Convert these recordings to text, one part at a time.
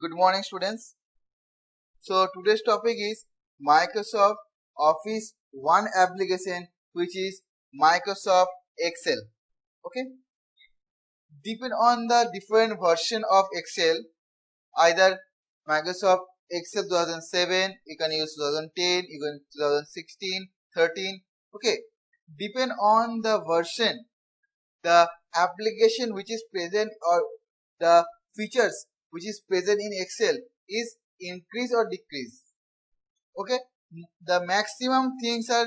Good morning, students. So today's topic is Microsoft Office one application, which is Microsoft Excel. Okay. Depend on the different version of Excel, either Microsoft Excel 2007, you can use 2010, you can 2016, 13. Okay. Depend on the version, the application which is present or the features which is present in Excel is increase or decrease. Okay, the maximum things are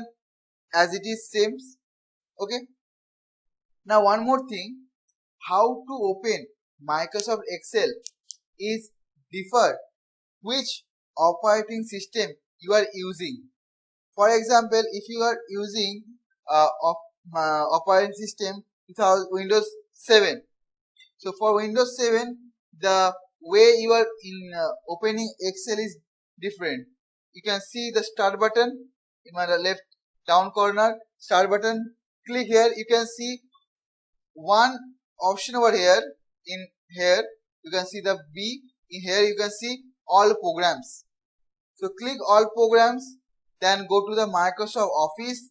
as it is same. Okay, now one more thing, how to open Microsoft Excel is differ which operating system you are using. For example, if you are using operating system without Windows 7, so for Windows 7 the way you are in opening Excel is different. You can see the start button in my left down corner, start button. Click here, you can see one option over here. In here you can see the B. In here you can see all programs. So click all programs, then go to the Microsoft Office,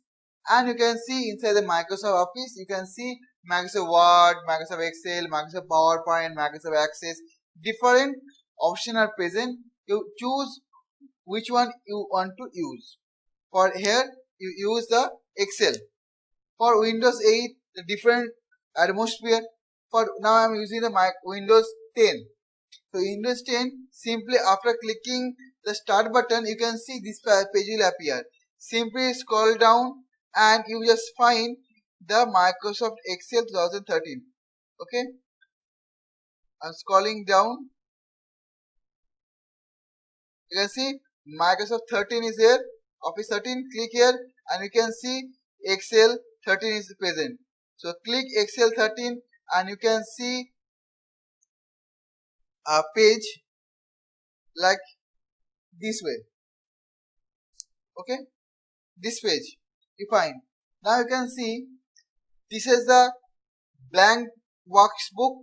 and you can see inside the Microsoft Office you can see Microsoft Word, Microsoft Excel, Microsoft PowerPoint, Microsoft Access. Different options are present. You choose which one you want to use. For here you use the Excel. For Windows 8 the different atmosphere. For now I am using the Windows 10. So Windows 10, simply after clicking the start button you can see this page will appear. Simply scroll down and you just find the Microsoft Excel 2013. Okay, I'm scrolling down. You can see Microsoft 13 is here, Office 13. Click here and you can see Excel 13 is present. So click Excel 13 and you can see a page like this way. Okay, this page you find. Now you can see this is the blank workbook.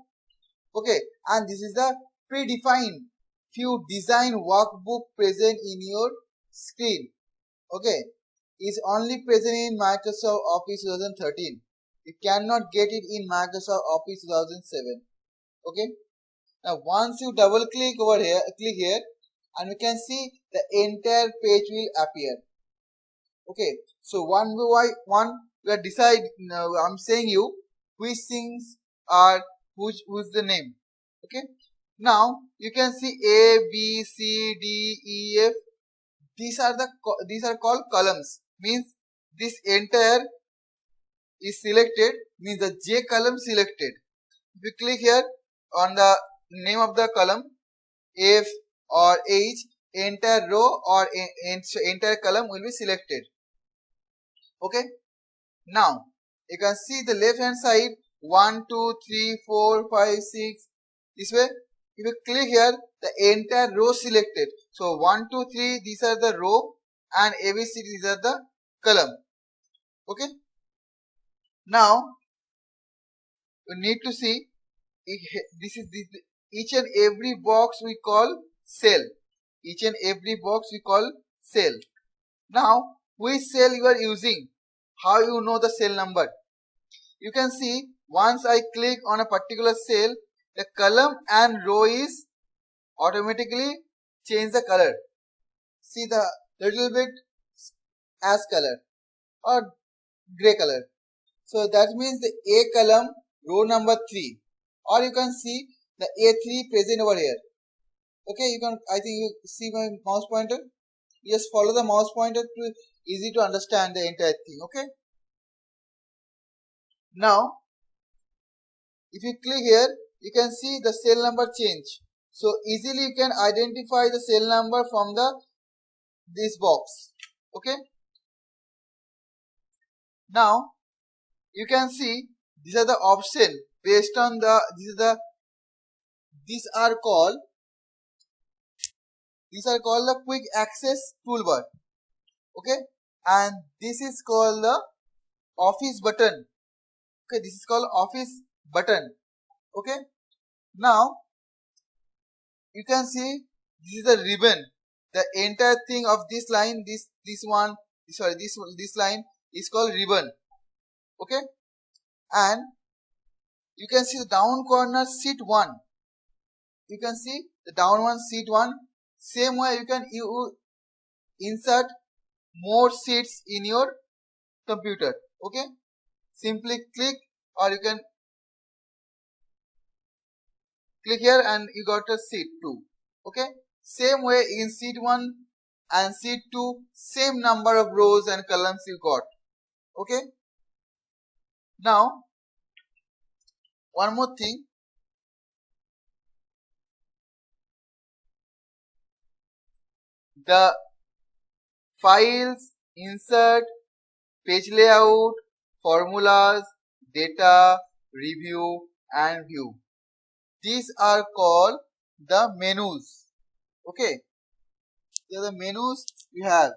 Okay, and this is the predefined few design workbook present in your screen. Okay, is only present in Microsoft Office 2013. You cannot get it in Microsoft Office 2007. Okay, now once you double click over here, click here, and you can see the entire page will appear. Okay, so one by one we are decide. Now I'm saying you which things are who's the name. Okay, now you can see A, B, C, D, E, F. These are called columns. Means this entire is selected. Means the J column selected. If you click here on the name of the column, F or H, entire row or entire column will be selected. Okay, now you can see the left hand side 1, 2, 3, 4, 5, 6 this way. If you click here, the entire row selected. So 1, 2, 3 these are the row and ABC these are the column. Okay, now you need to see this is each and every box we call cell. Each and every box we call cell. Now which cell you are using? How you know the cell number? You can see once I click on a particular cell, the column and row is automatically change the color. See the little bit ash color or gray color. So that means the A column row number 3, or you can see the A3 present over here. Okay, you can, I think you see my mouse pointer. You just follow the mouse pointer to easy to understand the entire thing. Okay, now if you click here you can see the cell number change. So easily you can identify the cell number from this box. Okay, now you can see these are the option based on these are called the quick access toolbar. Okay, and this is called the office button. Okay, this is called office button. Okay, now you can see this is the ribbon. The entire thing of this line, this line is called ribbon. Okay, and you can see the down corner sheet 1. You can see the down one sheet 1. Same way you can insert more sheets in your computer. Okay, simply click, or you can click here and you got a sheet 2. Okay, same way in sheet 1 and sheet 2, same number of rows and columns you got. Okay, now one more thing, the files, insert, page layout, formulas, data, review and view, these are called the menus. Okay, these are the menus we have.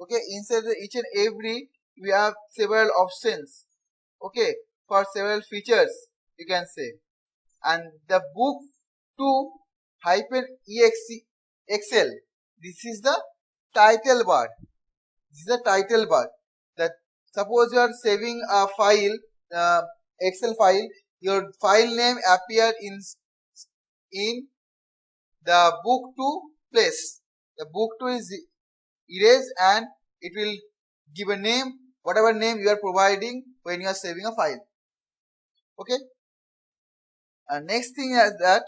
Okay, inside each and every we have several options. Okay, for several features you can say. And the book 2 hyphen excel, this is the title bar. This is the title bar. That suppose you are saving a file, Excel file, your file name appear in the book 2 place. The book 2 is erased and it will give a name, whatever name you are providing when you are saving a file. Okay, and next thing is that,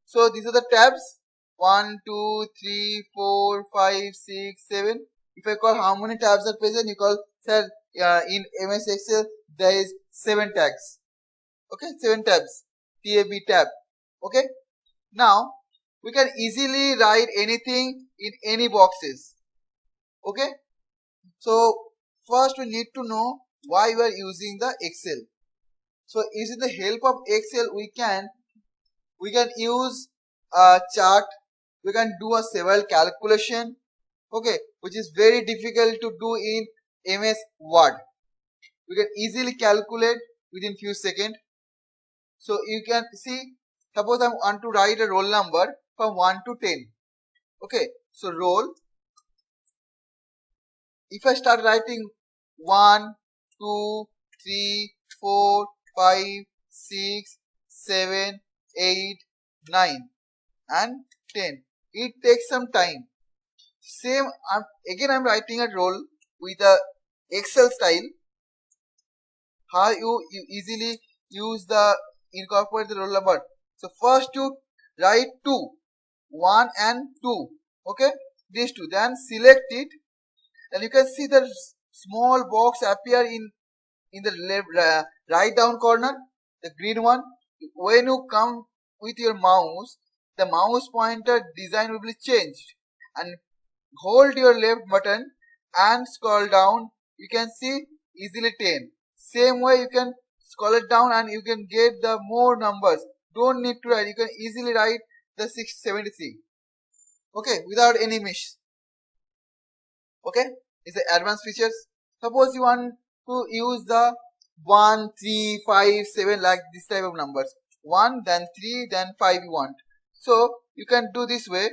so these are the tabs 1 2 3 4 5 6 7. If I call how many tabs are present, you call, sir, in MS Excel there is 7 tags. Okay, 7 tabs, tab tab. Okay, now we can easily write anything in any boxes. Okay, so first we need to know why we are using the Excel. So using the help of Excel we can use a chart, we can do a several calculation. Okay, which is very difficult to do in MS Word. We can easily calculate within few seconds. So you can see, suppose I want to write a roll number from 1 to 10. Okay, so roll, if I start writing 1 2 3 4 5 6 7 8 9 and 10, it takes some time. Same, again I'm writing a roll with a Excel style. How you easily use the incorporate the roll number. So first you write 2, 1 and 2. Okay, these two, then select it and you can see the small box appear in the left, right down corner, the green one. When you come with your mouse, the mouse pointer design will be changed, and hold your left button and scroll down, you can see easily 10. Same way you can scroll it down and you can get the more numbers. Don't need to write, you can easily write the 673. Okay, without any miss. Okay, it's the advanced features. Suppose you want to use the 1 3 5 7 like this type of numbers, 1 then 3 then 5 you want, so you can do this way.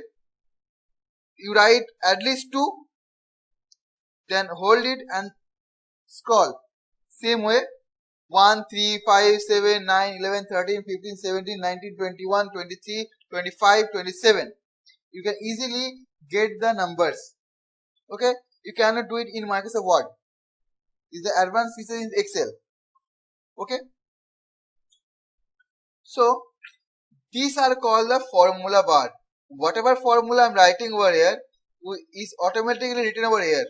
You write at least 2, then hold it and scroll. Same way 1 3 5 7 9 11 13 15 17 19 21 23 25 27. You can easily get the numbers. Okay, you cannot do it in Microsoft Word. Is the advanced feature in Excel. Okay, so these are called the formula bar. Whatever formula I'm writing over here is automatically written over here,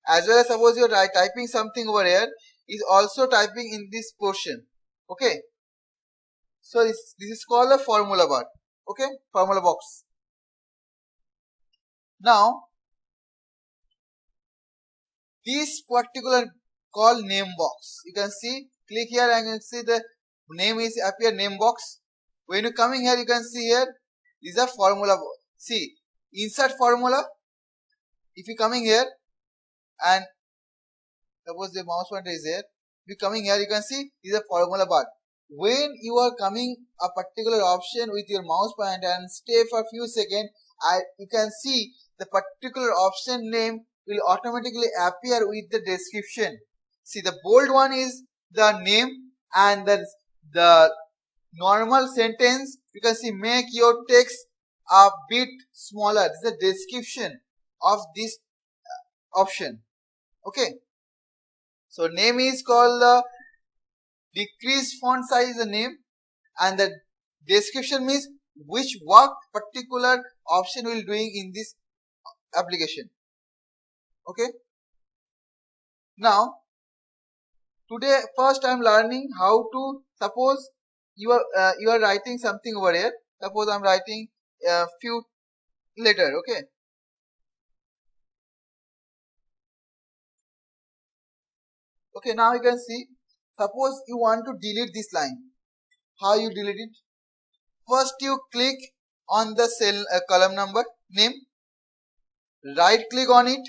as well as suppose you're typing something over here, is also typing in this portion. Okay, so this is called the formula bar. Okay, formula box. Now this particular called name box, you can see, click here and you can see the name is appear, name box. When you coming here, you can see here is a formula. See, insert formula. If you coming here and suppose the mouse pointer is here, if you coming here, you can see is a formula bar. when you are coming a particular option with your mouse pointer and stay for a few seconds, you can see the particular option name will automatically appear with the description. See, the bold one is the name, and the normal sentence, you can see make your text a bit smaller. This is the description of this option. Okay, so name is called the decrease font size is the name, and the description means which work particular option will doing in this application. Okay, now today first I am learning how to, suppose you are writing something over here. Suppose I am writing a few letter. Okay, now you can see, suppose you want to delete this line. How you delete it? First you click on the cell column number name, right click on it.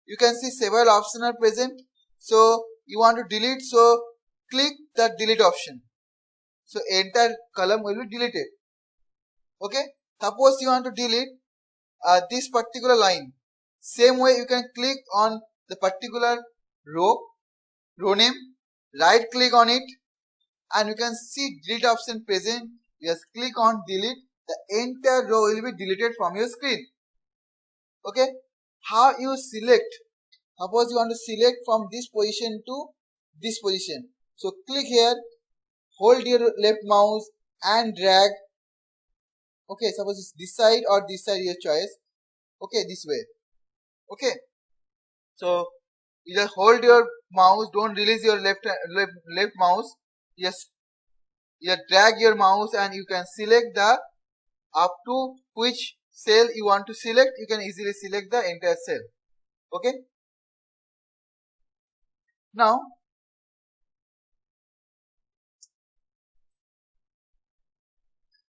You can see several options are present. So you want to delete, so click the delete option. So entire column will be deleted. Okay, suppose you want to delete this particular line. Same way you can click on the particular row name, right click on it, and you can see delete option present. Just click on delete, the entire row will be deleted from your screen. Okay, how you select? Suppose you want to select from this position to this position. So click here, hold your left mouse and drag. Okay, suppose it's this side or this side, your choice. Okay, this way. Okay, so you just hold your mouse, don't release your left mouse. Just drag your mouse and you can select the up to which cell you want to select. You can easily select the entire cell. Okay, now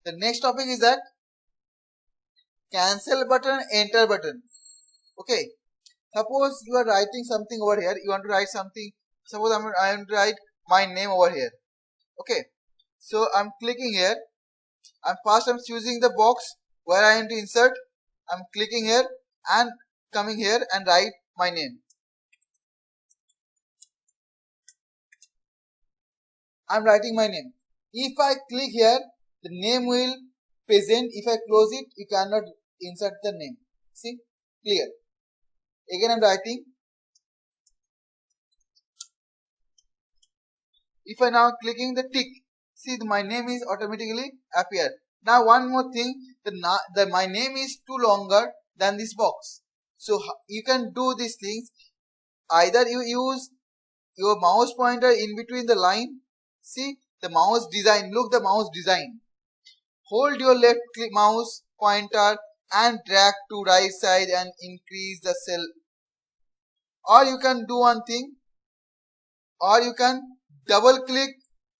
the next topic is that cancel button, enter button. Okay, suppose you are writing something over here. You want to write something. Suppose I am to write my name over here. Okay, so I'm clicking here, and first I'm choosing the box where I am to insert. I'm clicking here and coming here and write my name. I'm writing my name. If I click here, the name will present. If I close it, you cannot insert the name. See, clear. Again I'm writing. If I now clicking the tick, see my name is automatically appear. Now one more thing, my name is too longer than this box. So you can do these things. Either you use your mouse pointer in between the line. See the mouse design. Look the mouse design. Hold your left click mouse pointer and drag to right side and increase the cell. Or you can do one thing. Or you can double click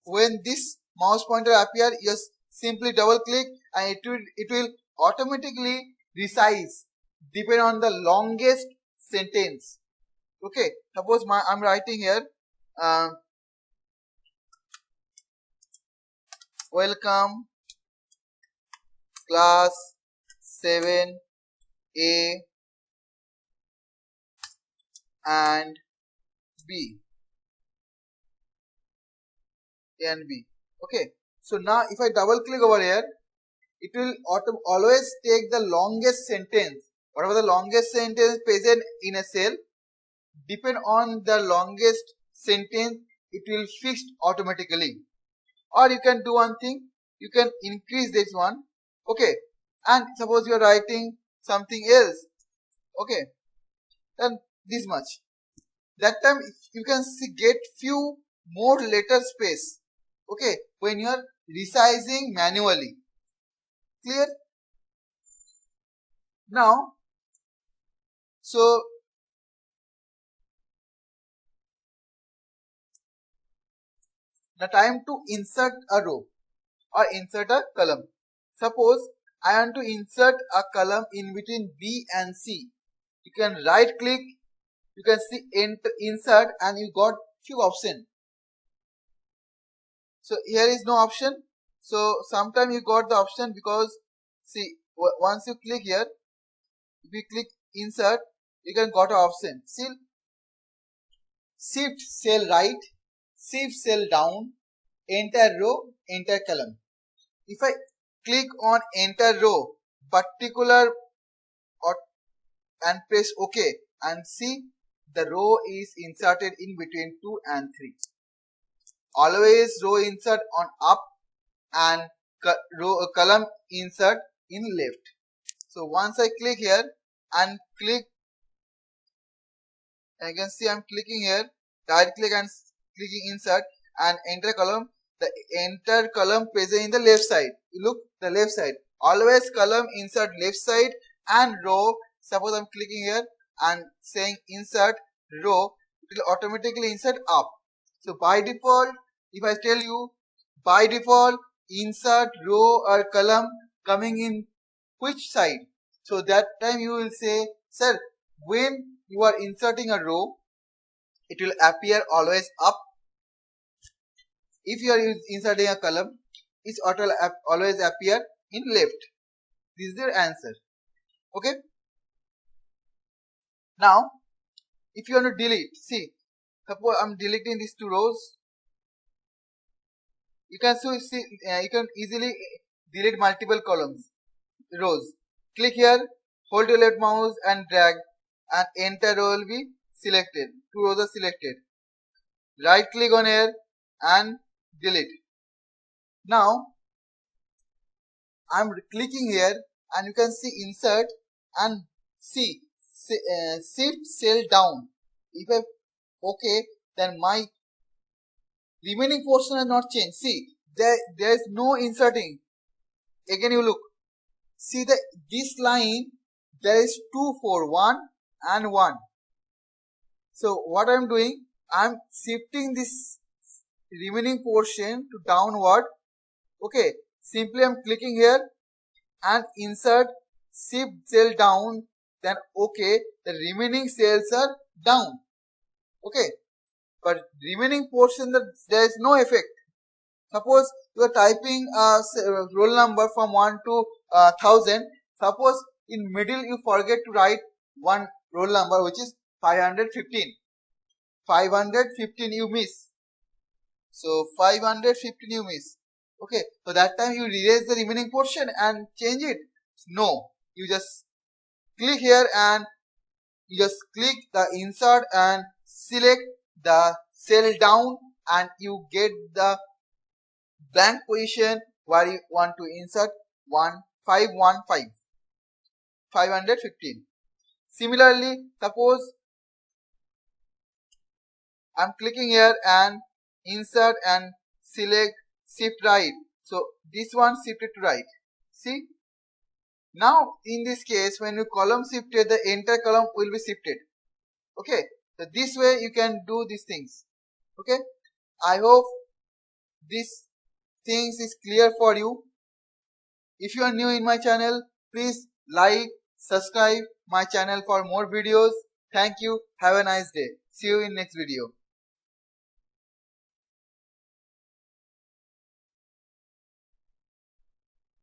when this mouse pointer appear. Just simply double click and it will automatically resize depend on the longest sentence. Okay, suppose I'm writing here welcome class 7A and B. Okay, so now if I double click over here, it will always take the longest sentence. Whatever the longest sentence present in a cell, depend on the longest sentence, it will fixed automatically. Or you can do one thing, you can increase this one. Okay, and suppose you are writing something else. Okay, then this much. That time you can get few more letter space. Okay, when you are resizing manually. Clear? Now, so the time to insert a row or insert a column. Suppose I want to insert a column in between B and C. You can right click, you can see insert, and you got few options. So here is no option. So sometime you got the option because see, once you click here, if you click insert, you can got an option. See, shift cell right, shift cell down, enter row, enter column. If I click on enter row, particular or and press OK and see the row is inserted in between 2 and 3. Always row insert on up and column insert in left. So once I click here and click, you can see I'm clicking here, right click and clicking insert and enter column. The enter column present in the left side. You look the left side. Always column insert left side and row. Suppose I'm clicking here and saying insert row, it will automatically insert up. So by default, if I tell you by default insert row or column coming in which side, so that time you will say, sir, when you are inserting a row, it will appear always up. If you are inserting a column, it will always appear in left. This is their answer. Okay. Now, if you want to delete, see, suppose I'm deleting these 2 rows. You can see, you can easily delete multiple rows. Click here, hold your left mouse and drag, and enter row will be selected. 2 rows are selected. Right click on here and delete. Now I'm clicking here and you can see insert and see shift cell down. If I OK, then my remaining portion has not changed. See, there is no inserting. Again you look. See this line, there is 2, 4, 1 and 1. So what I'm doing, I'm shifting this remaining portion to downward. Okay, simply I'm clicking here and insert shift cell down, then OK, the remaining cells are down. Okay, but remaining portion, there is no effect. Suppose you are typing a roll number from 1 to 1000. Suppose in middle you forget to write one roll number, which is 515. 515 you miss. So 515 you miss. Okay, so that time you erase the remaining portion and change it. No, you just click here and you just click the insert and select the cell down and you get the blank position where you want to insert 515. Similarly, suppose I'm clicking here and insert and select shift right. So this one shifted to right. See? Now in this case, when you column shifted, the entire column will be shifted. Okay. So this way you can do these things. Okay. I hope this things is clear for you. If you are new in my channel, please like, subscribe my channel for more videos. Thank you. Have a nice day. See you in next video.